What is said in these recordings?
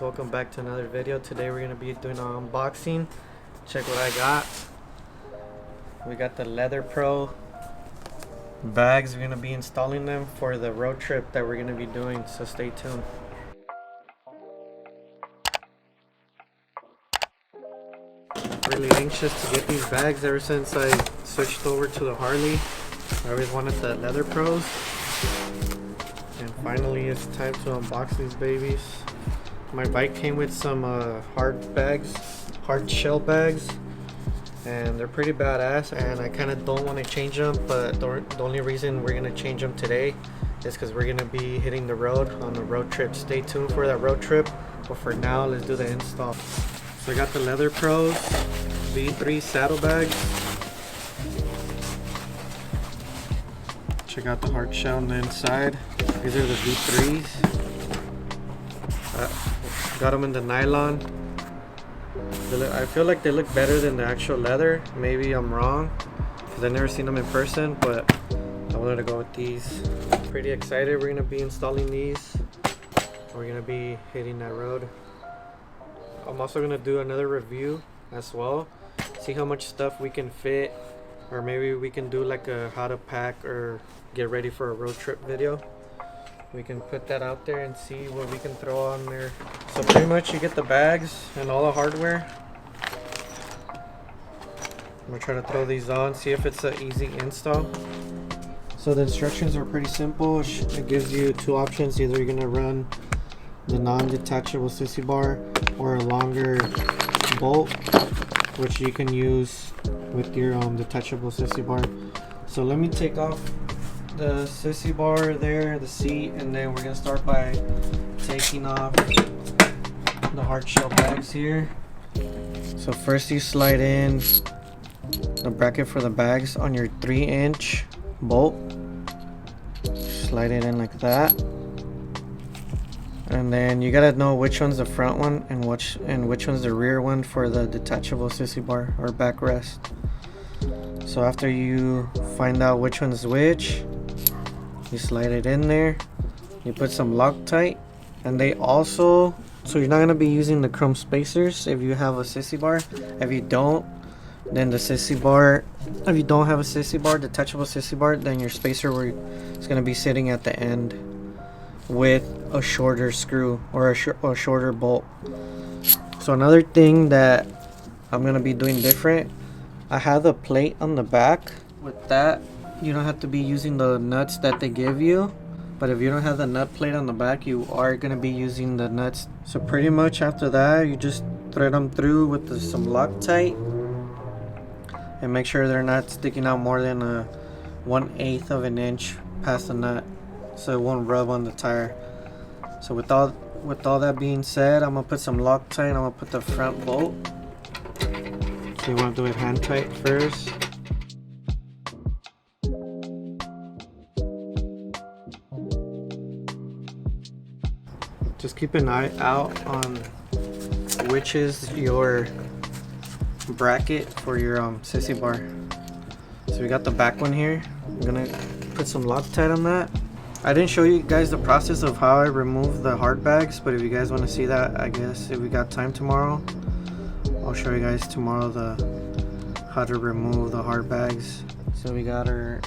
guys, welcome back to another video. Today we're gonna be doing an unboxing. Check what I got. We got the Leather Pro bags. We're gonna be installing them for the road trip that we're gonna be doing, so stay tuned. Really anxious to get these bags ever since I switched over to the Harley. I always wanted the Leather Pros, and finally it's time to unbox these babies. My bike came with some hard shell bags, and they're pretty badass, and I kind of don't want to change them, but the only reason we're going to change them today is because we're going to be hitting the road on the road trip. Stay tuned for that road trip, but for now let's do the install. So I got the Leather Pros V3 saddlebags. Check out the hard shell on the inside. These are the V3s. Got them in the nylon. I feel like they look better than the actual leather. Maybe I'm wrong because I've never seen them in person, but I wanted to go with these. Pretty excited. We're gonna be installing these. We're gonna be hitting that road. I'm also gonna do another review as well. See how much stuff we can fit, or maybe we can do like a how to pack or get ready for a road trip video. We can put that out there and see what we can throw on there. So pretty much you get the bags and all the hardware. I'm gonna try to throw these on, see if it's an easy install. So the instructions are pretty simple. It gives you two options. Either you're gonna run the non-detachable sissy bar or a longer bolt, which you can use with your detachable sissy bar. So let me take off the sissy bar there, the seat, and then we're gonna start by taking off the hard shell bags here. So first you slide in the bracket for the bags on your 3-inch bolt. Slide it in like that, and then you gotta know which one's the front one and which one's the rear one for the detachable sissy bar or backrest. So after you find out which one's which, you slide it in there, you put some Loctite, and they also, so you're not going to be using the chrome spacers if you have a sissy bar. If you don't, then the sissy bar, if you don't have a sissy bar, detachable sissy bar, then your spacer is going to be sitting at the end with a shorter screw or a shorter bolt. So another thing that I'm going to be doing different, I have the plate on the back. With that, you don't have to be using the nuts that they give you, but if you don't have the nut plate on the back, you are going to be using the nuts. So pretty much after that, you just thread them through with some Loctite and make sure they're not sticking out more than 1/8 of an inch past the nut, so it won't rub on the tire. So with all that being said, I'm gonna put some Loctite. I'm gonna put the front bolt. So you want to do it hand tight first. Just keep an eye out on which is your bracket for your sissy bar. So we got the back one here. I'm gonna put some Loctite on that. I didn't show you guys the process of how I remove the hard bags, but if you guys want to see that, I guess if we got time tomorrow, I'll show you guys tomorrow how to remove the hard bags. So we got our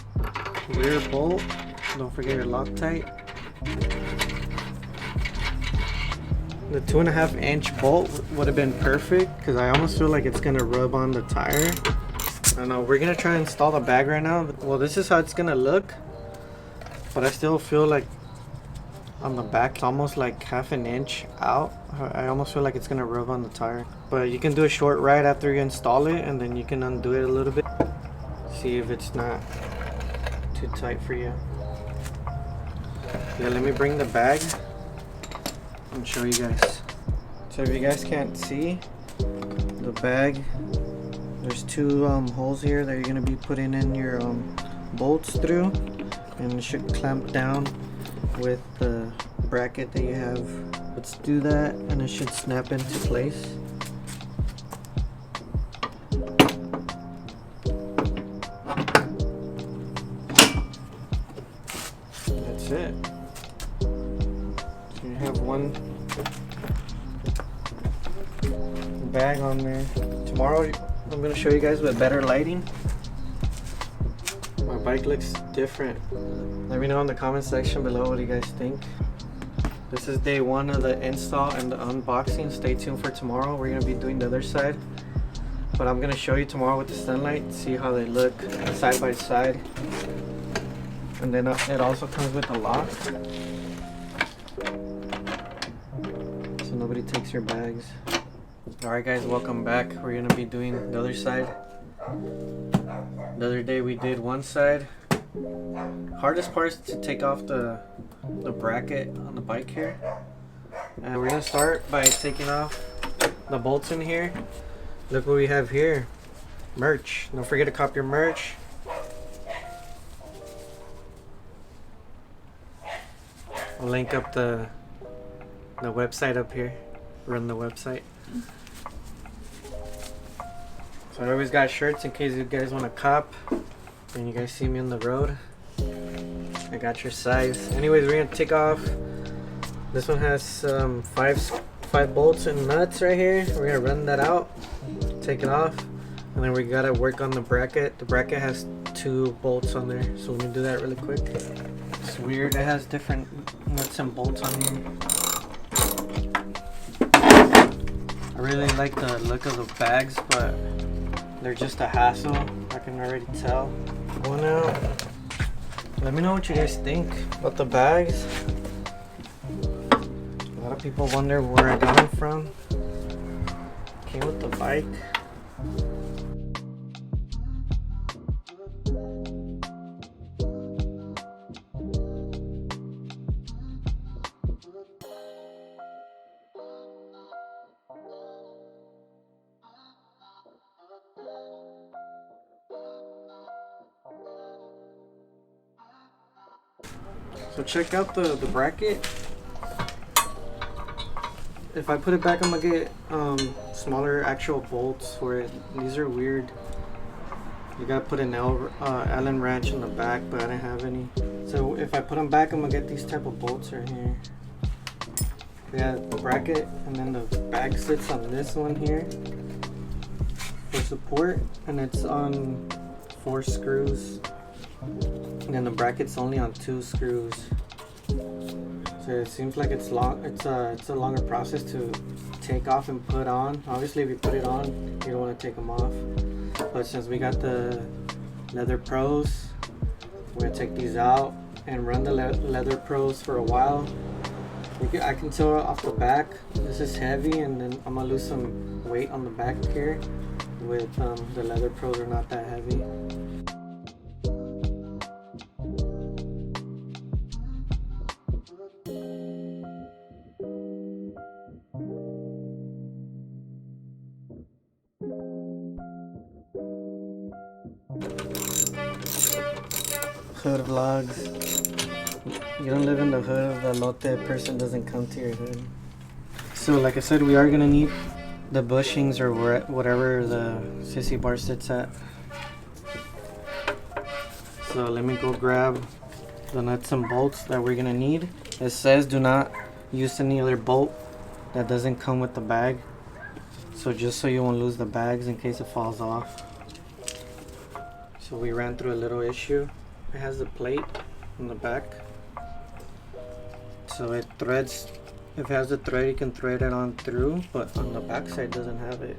rear bolt. Don't forget your Loctite. The 2.5-inch bolt would have been perfect because I almost feel like it's gonna rub on the tire. I don't know. We're gonna try to install the bag right now. Well, this is how it's gonna look, but I still feel like on the back it's almost like 1/2 inch out. I almost feel like it's gonna rub on the tire, but you can do a short ride after you install it, and then you can undo it a little bit, see if it's not too tight for you. Yeah, let me bring the bag and show you guys. So if you guys can't see the bag, there's two holes here that you're going to be putting in your bolts through, and it should clamp down with the bracket that you have. Let's do that, and it should snap into place. That's it. So you have one bag on there. Tomorrow I'm gonna show you guys with better lighting. My bike looks different. Let me know in the comment section below what you guys think. This is day 1 of the install and the unboxing. Stay tuned for tomorrow. We're gonna be doing the other side, but I'm gonna show you tomorrow with the sunlight, see how they look side by side. And then it also comes with a lock, so nobody takes your bags. Alright guys, welcome back. We're gonna be doing the other side. The other day we did one side. Hardest part is to take off the bracket on the bike here. And we're gonna start by taking off the bolts in here. Look what we have here. Merch. Don't forget to cop your merch. I'll link up the website up here. Run the website. So I always got shirts in case you guys want to cop and you guys see me on the road. I got your size. Anyways, we're gonna take off. This one has five bolts and nuts right here. We're gonna run that out, take it off, and then we gotta work on the bracket. The bracket has 2 bolts on there, so we're gonna do that really quick. It's weird. It has different nuts and bolts on here. I really like the look of the bags, but they're just a hassle. I can already tell. Going out. Let me know what you guys think about the bags. A lot of people wonder where I got them from. Came with the bike. So check out the bracket. If I put it back, I'm gonna get smaller actual bolts for it. These are weird. You gotta put an Allen wrench in the back, but I didn't have any. So if I put them back, I'm gonna get these type of bolts right here. We got the bracket, and then the bag sits on this one here for support, and it's on 4 screws. And then the bracket's only on 2 screws. So it seems like it's long. It's a longer process to take off and put on. Obviously, if you put it on, you don't want to take them off. But since we got the Leather Pros, we're gonna take these out and run the Leather Pros for a while. I can tell off the back this is heavy, and then I'm gonna lose some weight on the back here. With the Leather Pros are not that heavy. Hood vlogs. You don't live in the hood of the lote, person doesn't come to your hood. So like I said, we are gonna need the bushings or whatever the sissy bar sits at. So let me go grab the nuts and bolts that we're gonna need. It says do not use any other bolt that doesn't come with the bag. So just so you won't lose the bags in case it falls off. So we ran through a little issue. It has the plate on the back, so it threads. If it has the thread, you can thread it on through, but on the back side doesn't have it,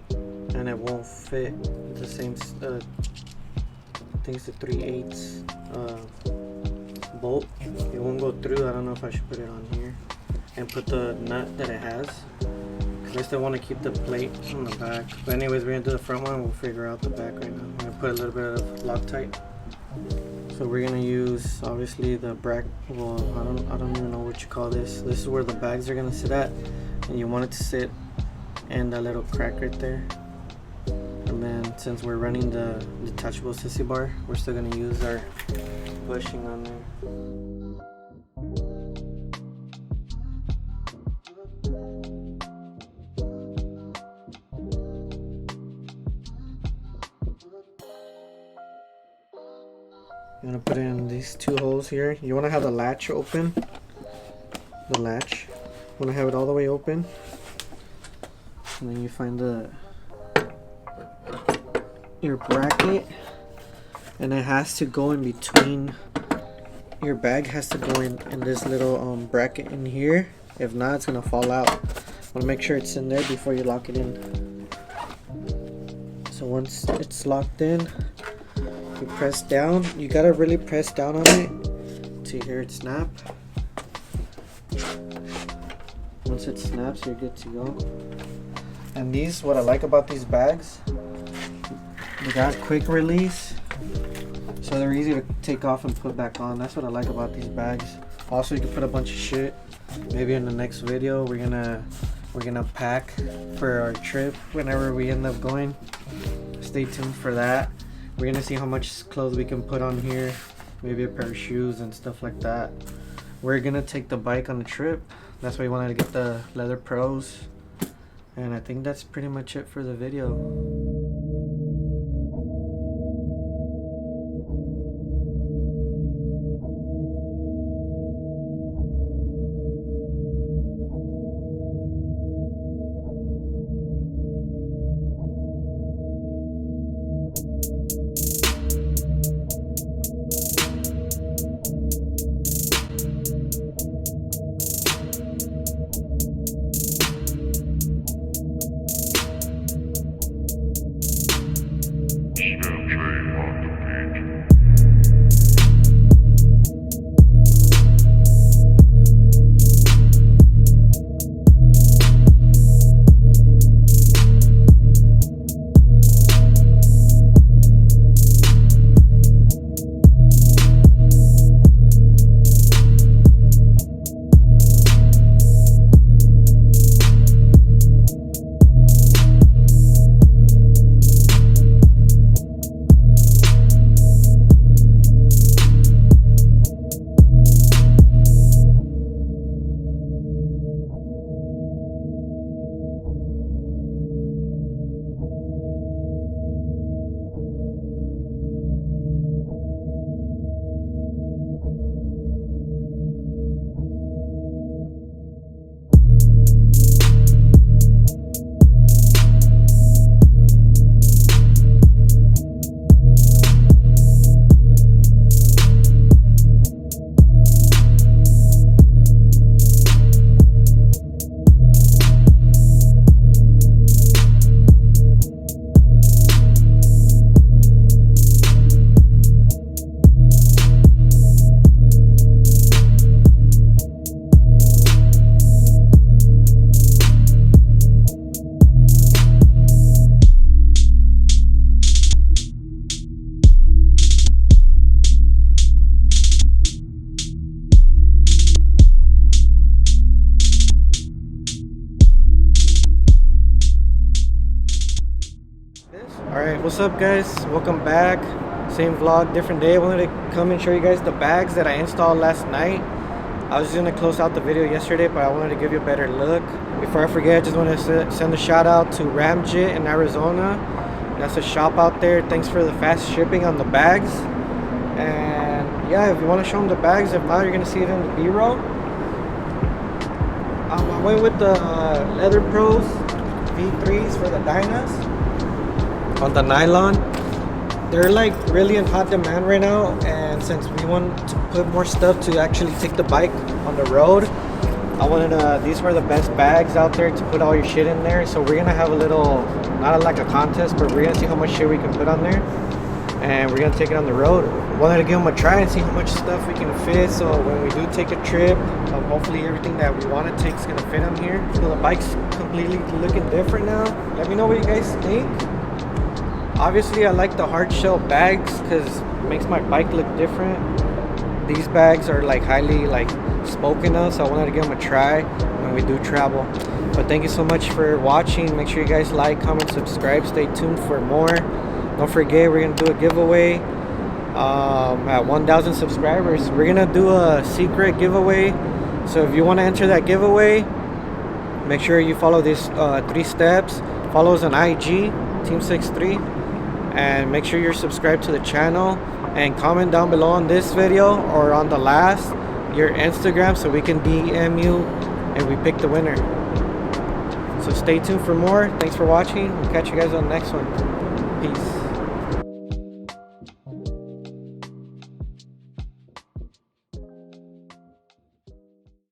and it won't fit. It's the same. I think it's the 3/8 bolt. It won't go through. I don't know if I should put it on here and put the nut that it has. I still want to keep the plate on the back. But anyways, we're gonna do the front one. We'll figure out the back right now. I'm gonna put a little bit of Loctite. So we're gonna use obviously the bracket. Well, I don't even know what you call this. This is where the bags are gonna sit at, and you want it to sit in that little crack right there. And then since we're running the detachable sissy bar, we're still gonna use our bushing on there. I'm gonna put it in these 2 holes here. You want to have the latch open. The latch. You want to have it all the way open. And then you find the your bracket, and it has to go in between. Your bag has to go in this little bracket in here. If not, it's gonna fall out. Want to make sure it's in there before you lock it in. So once it's locked in, you press down. You gotta really press down on it to hear it snap. Once it snaps, you're good to go. And these, what I like about these bags, they got quick release, so they're easy to take off and put back on. That's what I like about these bags. Also, you can put a bunch of shit. Maybe in the next video, we're gonna pack for our trip whenever we end up going. Stay tuned for that. We're gonna see how much clothes we can put on here, maybe a pair of shoes and stuff like that. We're gonna take the bike on the trip. That's why we wanted to get the leather pros. And I think that's pretty much it for the video. Alright, what's up guys? Welcome back. Same vlog, different day. I wanted to come and show you guys the bags that I installed last night. I was just going to close out the video yesterday, but I wanted to give you a better look. Before I forget, I just want to send a shout out to Ramjit in Arizona. That's a shop out there. Thanks for the fast shipping on the bags. And yeah, if you want to show them the bags, if not, you're going to see it in the B-roll. I went with the Leather Pros V3s for the Dynas on the nylon. They're like really in hot demand right now, and since we want to put more stuff to actually take the bike on the road, I wanted these were the best bags out there to put all your shit in there. So we're gonna have a little, not like a contest, but we're gonna see how much shit we can put on there, and we're gonna take it on the road. Wanted to give them a try and see how much stuff we can fit, so when we do take a trip, hopefully everything that we want to take is gonna fit on here. So the bike's completely looking different now. Let me know what you guys think. Obviously I like the hard shell bags because it makes my bike look different. These bags are like highly like spoken of, so I wanted to give them a try when we do travel. But thank you so much for watching. Make sure you guys like, comment, subscribe. Stay tuned for more. Don't forget, we're gonna do a giveaway at 1,000 subscribers. We're gonna do a secret giveaway, so if you want to enter that giveaway, make sure you follow these 3 steps. Follow us on IG Team63, and make sure you're subscribed to the channel, and comment down below on this video or on the last your Instagram so we can DM you and we pick the winner. So stay tuned for more. Thanks for watching. We'll catch you guys on the next one. Peace.